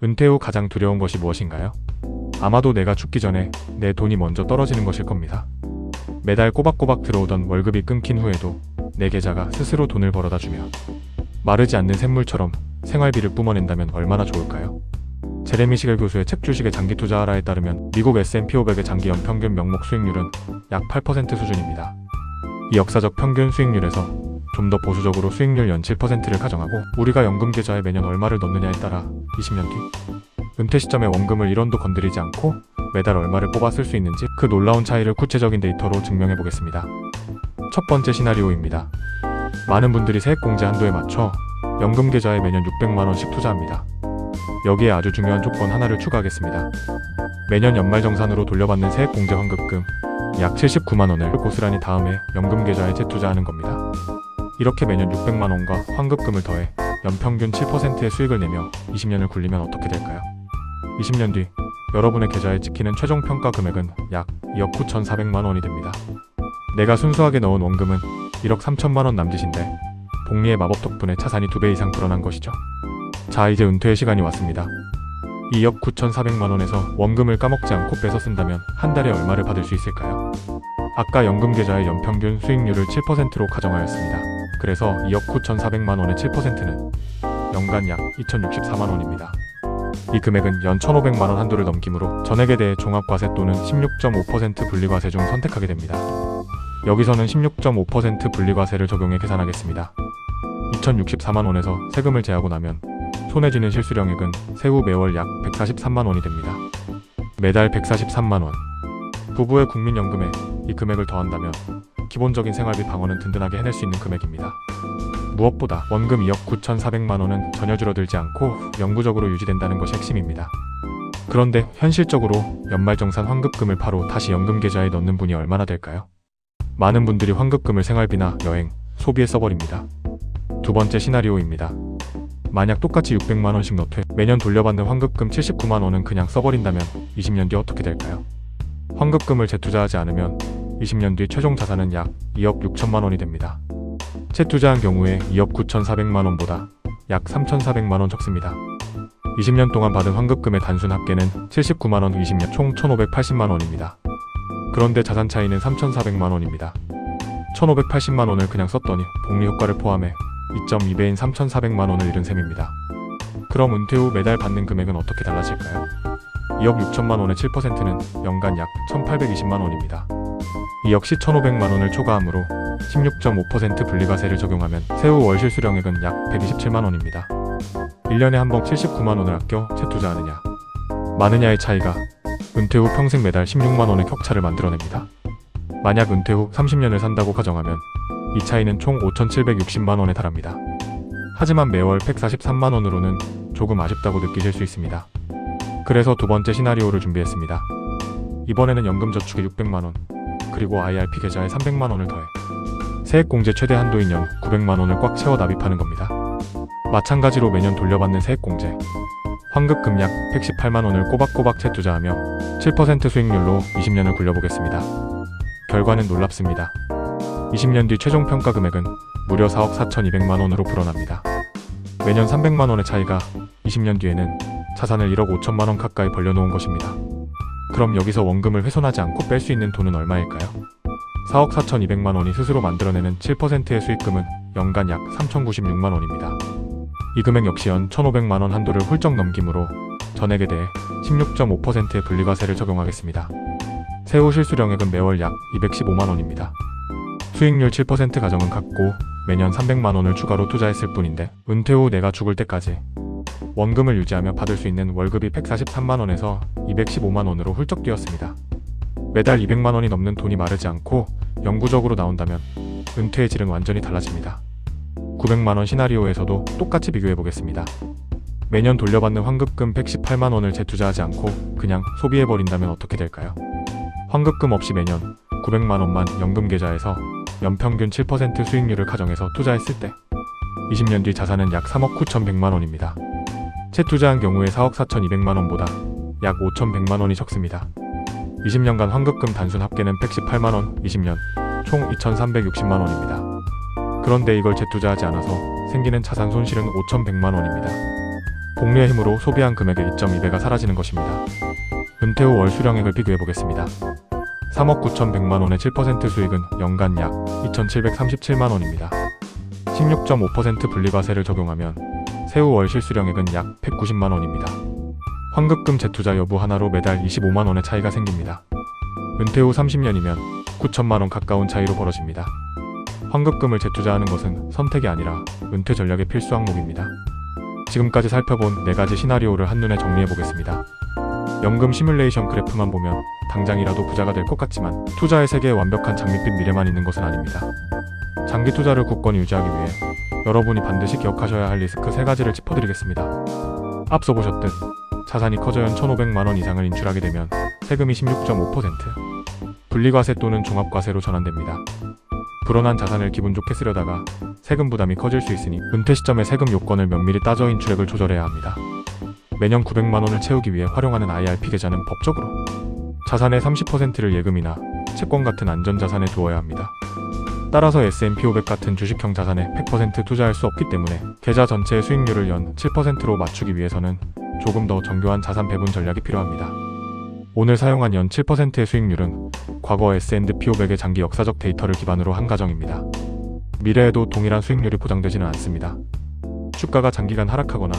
은퇴 후 가장 두려운 것이 무엇인가요? 아마도 내가 죽기 전에 내 돈이 먼저 떨어지는 것일 겁니다. 매달 꼬박꼬박 들어오던 월급이 끊긴 후에도 내 계좌가 스스로 돈을 벌어다 주며 마르지 않는 샘물처럼 생활비를 뿜어낸다면 얼마나 좋을까요? 제레미 시겔 교수의 책 주식의 장기 투자하라에 따르면 미국 S&P 500의 장기 연평균 명목 수익률은 약 8% 수준입니다. 이 역사적 평균 수익률에서 좀 더 보수적으로 수익률 연 7%를 가정하고 우리가 연금 계좌에 매년 얼마를 넣느냐에 따라 20년 뒤 은퇴 시점에 원금을 1원도 건드리지 않고 매달 얼마를 뽑아 쓸 수 있는지 그 놀라운 차이를 구체적인 데이터로 증명해 보겠습니다. 첫 번째 시나리오입니다. 많은 분들이 세액공제 한도에 맞춰 연금 계좌에 매년 600만원씩 투자합니다. 여기에 아주 중요한 조건 하나를 추가하겠습니다. 매년 연말정산으로 돌려받는 세액공제 환급금 약 79만원을 고스란히 다음해 연금 계좌에 재투자하는 겁니다. 이렇게 매년 600만원과 환급금을 더해 연평균 7%의 수익을 내며 20년을 굴리면 어떻게 될까요? 20년 뒤 여러분의 계좌에 찍히는 최종 평가 금액은 약 2억 9,400만원이 됩니다. 내가 순수하게 넣은 원금은 1억 3천만원 남짓인데 복리의 마법 덕분에 자산이 2배 이상 불어난 것이죠. 자, 이제 은퇴의 시간이 왔습니다. 2억 9,400만원에서 원금을 까먹지 않고 빼서 쓴다면 한 달에 얼마를 받을 수 있을까요? 아까 연금 계좌의 연평균 수익률을 7%로 가정하였습니다. 그래서 2억 9,400만원의 7%는 연간 약 2,064만원입니다. 이 금액은 연 1,500만원 한도를 넘기므로 전액에 대해 종합과세 또는 16.5% 분리과세 중 선택하게 됩니다. 여기서는 16.5% 분리과세를 적용해 계산하겠습니다. 2,064만원에서 세금을 제하고 나면 손에 쥐는 실수령액은 세후 매월 약 143만원이 됩니다. 매달 143만원. 부부의 국민연금에 이 금액을 더한다면 기본적인 생활비 방어는 든든하게 해낼 수 있는 금액입니다. 무엇보다 원금 2억 9,400만원은 전혀 줄어들지 않고 영구적으로 유지된다는 것이 핵심입니다. 그런데 현실적으로 연말정산 환급금을 바로 다시 연금 계좌에 넣는 분이 얼마나 될까요? 많은 분들이 환급금을 생활비나 여행, 소비에 써버립니다. 두 번째 시나리오입니다. 만약 똑같이 600만원씩 넣되 매년 돌려받는 환급금 79만원은 그냥 써버린다면 20년 뒤 어떻게 될까요? 환급금을 재투자하지 않으면 20년 뒤 최종 자산은 약 2억 6천만원이 됩니다. 재투자한 경우에 2억 9,400만원보다 약 3,400만원 적습니다. 20년 동안 받은 환급금의 단순 합계는 79만원 20년 총 1,580만원입니다. 그런데 자산 차이는 3,400만원입니다. 1,580만원을 그냥 썼더니 복리 효과를 포함해 2.2배인 3,400만원을 잃은 셈입니다. 그럼 은퇴 후 매달 받는 금액은 어떻게 달라질까요? 2억 6천만원의 7%는 연간 약 1,820만원입니다. 이 역시 1,500만원을 초과하므로 16.5% 분리과세를 적용하면 세후 월 실수령액은 약 127만원입니다. 1년에 한 번 79만원을 아껴 재투자하느냐 마느냐의 차이가 은퇴 후 평생 매달 16만원의 격차를 만들어냅니다. 만약 은퇴 후 30년을 산다고 가정하면 이 차이는 총 5,760만원에 달합니다. 하지만 매월 143만원으로는 조금 아쉽다고 느끼실 수 있습니다. 그래서 두 번째 시나리오를 준비했습니다. 이번에는 연금저축에 600만원 그리고 IRP 계좌에 300만원을 더해 세액공제 최대 한도인 연 900만원을 꽉 채워 납입하는 겁니다. 마찬가지로 매년 돌려받는 세액공제 환급금 약 118만원을 꼬박꼬박 재투자하며 7% 수익률로 20년을 굴려보겠습니다. 결과는 놀랍습니다. 20년 뒤 최종 평가 금액은 무려 4억 4,200만원으로 불어납니다. 매년 300만원의 차이가 20년 뒤에는 자산을 1억 5천만원 가까이 벌려놓은 것입니다. 그럼 여기서 원금을 훼손하지 않고 뺄 수 있는 돈은 얼마일까요? 4억 4,200만원이 스스로 만들어내는 7%의 수익금은 연간 약 3,096만원입니다. 이 금액 역시 연 1,500만원 한도를 훌쩍 넘기므로 전액에 대해 16.5%의 분리과세를 적용하겠습니다. 세후 실수령액은 매월 약 215만원입니다. 수익률 7% 가정은 같고 매년 300만원을 추가로 투자했을 뿐인데 은퇴 후 내가 죽을 때까지 원금을 유지하며 받을 수 있는 월급이 143만원에서 215만원으로 훌쩍 뛰었습니다. 매달 200만원이 넘는 돈이 마르지 않고 영구적으로 나온다면 은퇴의 질은 완전히 달라집니다. 900만원 시나리오에서도 똑같이 비교해보겠습니다. 매년 돌려받는 환급금 118만원을 재투자하지 않고 그냥 소비해버린다면 어떻게 될까요? 환급금 없이 매년 900만원만 연금 계좌에서 연평균 7% 수익률을 가정해서 투자했을 때 20년 뒤 자산은 약 3억 9,100만원입니다. 재투자한 경우에 4억 4,200만원보다 약 5,100만원이 적습니다. 20년간 환급금 단순 합계는 118만원, 20년 총 2,360만원입니다. 그런데 이걸 재투자하지 않아서 생기는 자산 손실은 5,100만원입니다. 복리의 힘으로 소비한 금액의 2.2배가 사라지는 것입니다. 은퇴 후 월 수령액을 비교해 보겠습니다. 3억 9,100만원의 7% 수익은 연간 약 2,737만원입니다. 16.5% 분리과세를 적용하면 세후 월 실수령액은 약 190만원입니다. 환급금 재투자 여부 하나로 매달 25만원의 차이가 생깁니다. 은퇴 후 30년이면 9천만원 가까운 차이로 벌어집니다. 환급금을 재투자하는 것은 선택이 아니라 은퇴 전략의 필수 항목입니다. 지금까지 살펴본 4가지 시나리오를 한눈에 정리해보겠습니다. 연금 시뮬레이션 그래프만 보면 당장이라도 부자가 될 것 같지만 투자의 세계에 완벽한 장밋빛 미래만 있는 것은 아닙니다. 장기 투자를 굳건히 유지하기 위해 여러분이 반드시 기억하셔야 할 리스크 3가지를 짚어드리겠습니다. 앞서 보셨듯 자산이 커져 연 1,500만원 이상을 인출하게 되면 세금이 16.5%, 분리과세 또는 종합과세로 전환됩니다. 불어난 자산을 기분 좋게 쓰려다가 세금 부담이 커질 수 있으니 은퇴 시점에 세금 요건을 면밀히 따져 인출액을 조절해야 합니다. 매년 900만원을 채우기 위해 활용하는 IRP 계좌는 법적으로 자산의 30%를 예금이나 채권 같은 안전자산에 두어야 합니다. 따라서 S&P 500 같은 주식형 자산에 100% 투자할 수 없기 때문에 계좌 전체의 수익률을 연 7%로 맞추기 위해서는 조금 더 정교한 자산 배분 전략이 필요합니다. 오늘 사용한 연 7%의 수익률은 과거 S&P 500의 장기 역사적 데이터를 기반으로 한 가정입니다. 미래에도 동일한 수익률이 보장되지는 않습니다. 주가가 장기간 하락하거나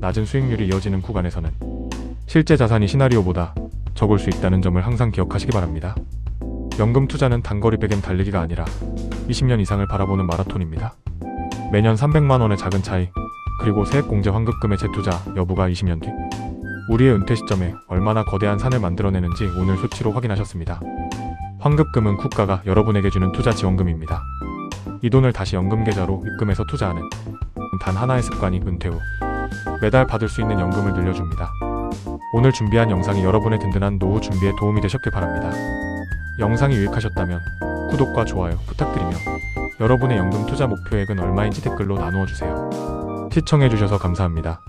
낮은 수익률이 이어지는 구간에서는 실제 자산이 시나리오보다 적을 수 있다는 점을 항상 기억하시기 바랍니다. 연금 투자는 단거리 백엠 달리기가 아니라 20년 이상을 바라보는 마라톤입니다. 매년 300만원의 작은 차이, 그리고 세액공제 환급금의 재투자 여부가 20년 뒤 우리의 은퇴 시점에 얼마나 거대한 산을 만들어내는지 오늘 수치로 확인하셨습니다. 환급금은 국가가 여러분에게 주는 투자 지원금입니다. 이 돈을 다시 연금 계좌로 입금해서 투자하는 단 하나의 습관이 은퇴 후 매달 받을 수 있는 연금을 늘려줍니다. 오늘 준비한 영상이 여러분의 든든한 노후 준비에 도움이 되셨길 바랍니다. 영상이 유익하셨다면 구독과 좋아요 부탁드리며 여러분의 연금 투자 목표액은 얼마인지 댓글로 나누어주세요. 시청해주셔서 감사합니다.